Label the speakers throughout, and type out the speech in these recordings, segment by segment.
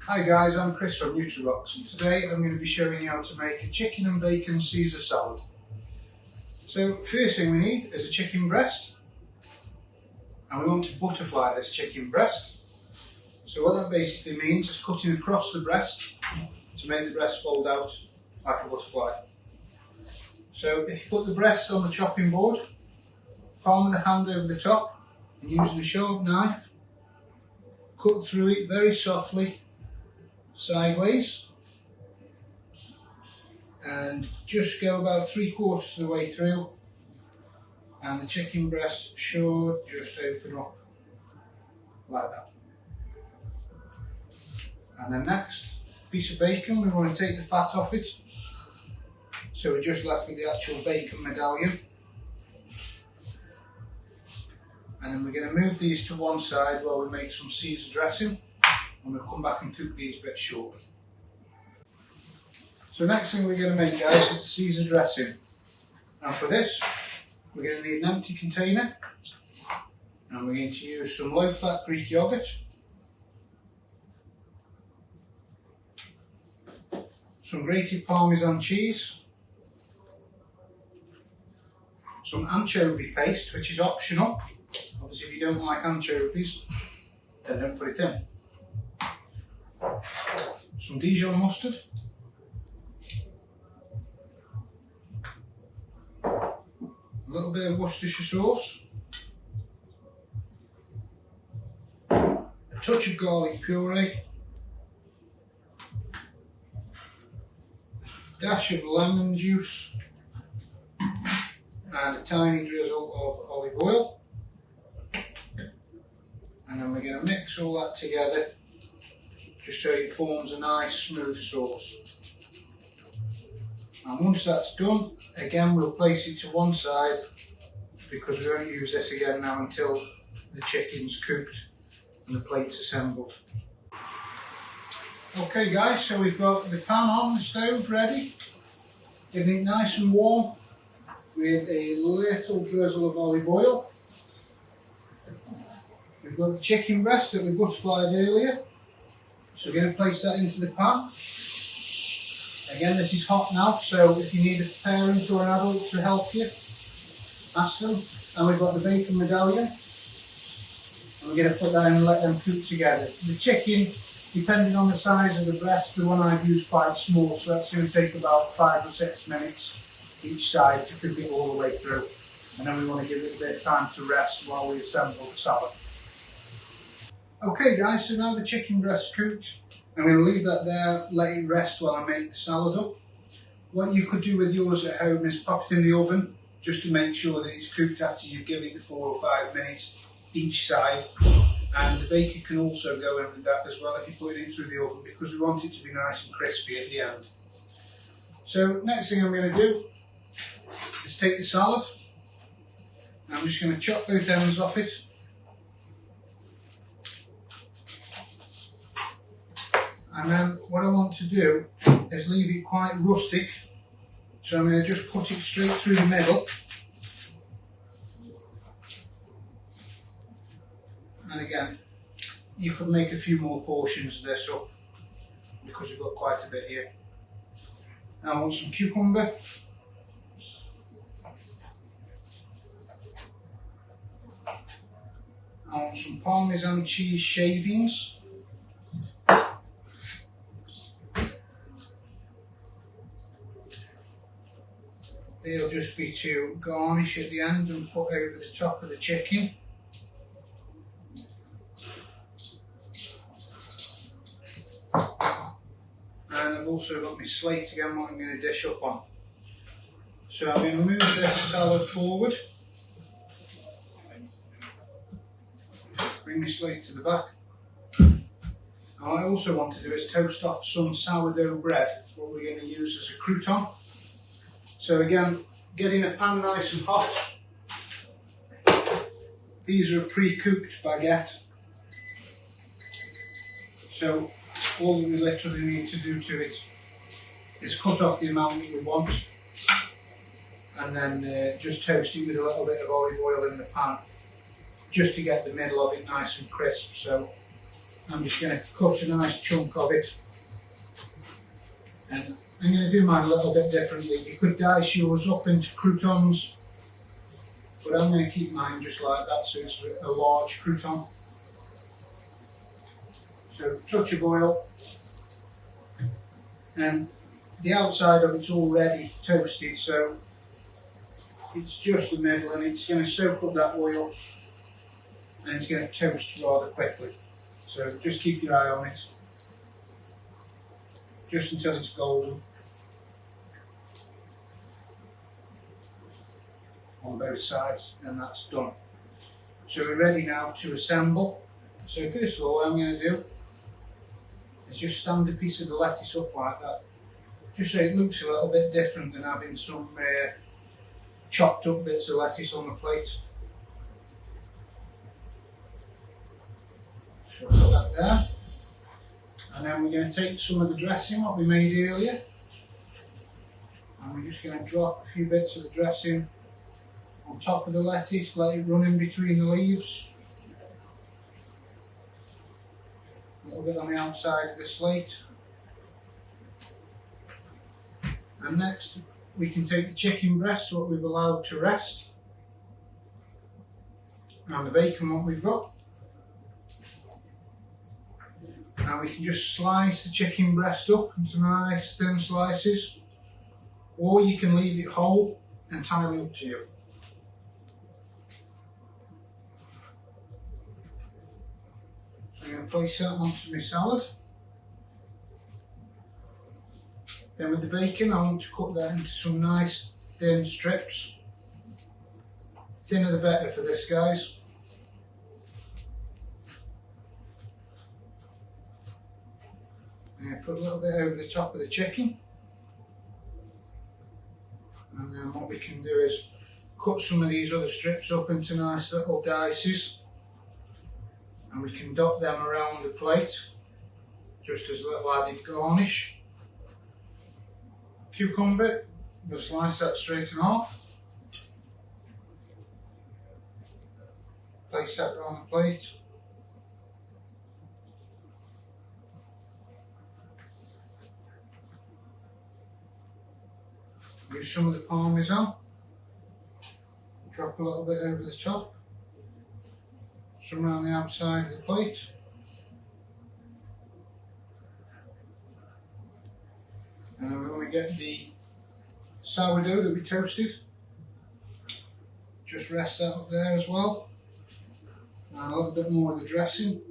Speaker 1: Hi guys, I'm Chris from Nutribox, and today I'm going to be showing you how to make a chicken and bacon Caesar salad. So first thing we need is a chicken breast, and we want to butterfly this chicken breast. So what that basically means is cutting across the breast to make the breast fold out like a butterfly. So if you put the breast on the chopping board, palm of the hand over the top, and using a sharp knife, cut through it very softly sideways, and just go about 3/4 of the way through, and the chicken breast should just open up like that. And then next, piece of bacon, we want to take the fat off it, so we're just left with the actual bacon medallion. And then we're going to move these to one side while we make some Caesar dressing, and we'll come back and cook these bits shortly. So next thing we're going to make, guys, is the Caesar dressing. And for this, we're going to need an empty container, and we're going to use some low-fat Greek yogurt, some grated Parmesan cheese, some anchovy paste, which is optional. Obviously, if you don't like anchovies, then don't put it in. Some Dijon mustard, a little bit of Worcestershire sauce, a touch of garlic puree, a dash of lemon juice, and a tiny drizzle of olive oil. And then we're going to mix all that together just so it forms a nice smooth sauce. And once that's done, again we'll place it to one side because we won't use this again now until the chicken's cooked and the plate's assembled. Okay guys, so we've got the pan on the stove ready, getting it nice and warm with a little drizzle of olive oil. We've got the chicken breast that we butterflied earlier, so we're going to place that into the pan. Again, this is hot now, so if you need a parent or an adult to help you, ask them. And we've got the bacon medallion, and we're going to put that in and let them cook together. The chicken, depending on the size of the breast, the one I've used quite small, so that's going to take about 5 or 6 minutes each side to cook it all the way through. And then we want to give it a bit of time to rest while we assemble the salad. Okay guys, so now the chicken breast's cooked, I'm going to leave that there, let it rest while I make the salad up. What you could do with yours at home is pop it in the oven, just to make sure that it's cooked after you've given it the 4 or 5 minutes each side. And the bacon can also go in with that as well if you put it in through the oven, because we want it to be nice and crispy at the end. So next thing I'm going to do is take the salad, and I'm just going to chop both ends off it. And then what I want to do is leave it quite rustic, so I'm going to just cut it straight through the middle. And again, you could make a few more portions of this up because we've got quite a bit here. Now I want some cucumber. I want some Parmesan cheese shavings. They'll just be to garnish at the end and put over the top of the chicken. And I've also got my slate again, what I'm going to dish up on. So I'm going to move this salad forward. Bring my slate to the back. And what I also want to do is toast off some sourdough bread, what we're going to use as a crouton. So again, getting a pan nice and hot. These are a pre-cooked baguette. So all that we literally need to do to it is cut off the amount that we want, and then just toast it with a little bit of olive oil in the pan, just to get the middle of it nice and crisp. So I'm just going to cut a nice chunk of it, and I'm going to do mine a little bit differently. You could dice yours up into croutons, but I'm going to keep mine just like that, so it's a large crouton. So touch of oil, and the outside of it's already toasted, so it's just the middle, and it's going to soak up that oil and it's going to toast rather quickly. So just keep your eye on it, just until it's golden on both sides, and that's done. So we're ready now to assemble. So first of all, what I'm going to do is just stand a piece of the lettuce up like that, just so it looks a little bit different than having some chopped up bits of lettuce on the plate. So put that there, and then we're going to take some of the dressing what we made earlier, and we're just going to drop a few bits of the dressing on top of the lettuce, let it run in between the leaves, a little bit on the outside of the slate. And next we can take the chicken breast, what we've allowed to rest, and the bacon what we've got. Now we can just slice the chicken breast up into nice thin slices, or you can leave it whole, entirely up to you. So I'm going to place that onto my salad. Then with the bacon, I want to cut that into some nice thin strips. Thinner the better for this, guys. I'm going to put a little bit over the top of the chicken. And then what we can do is cut some of these other strips up into nice little dices. And we can dot them around the plate, just as a little added garnish. Cucumber, we'll slice that straight in half. Place that around the plate. Use some of the parmesan. Drop a little bit over the top. Some around the outside of the plate. And we're going to get the sourdough that we toasted. Just rest that up there as well. And a little bit more of the dressing.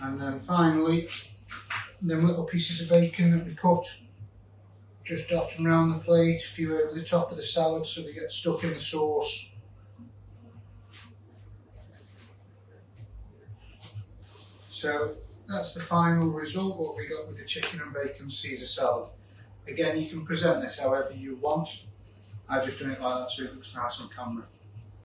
Speaker 1: And then finally, them little pieces of bacon that we cut, just dot them around the plate, a few over the top of the salad so they get stuck in the sauce. So that's the final result, what we got with the chicken and bacon Caesar salad. Again, you can present this however you want. I just done it like that so it looks nice on camera.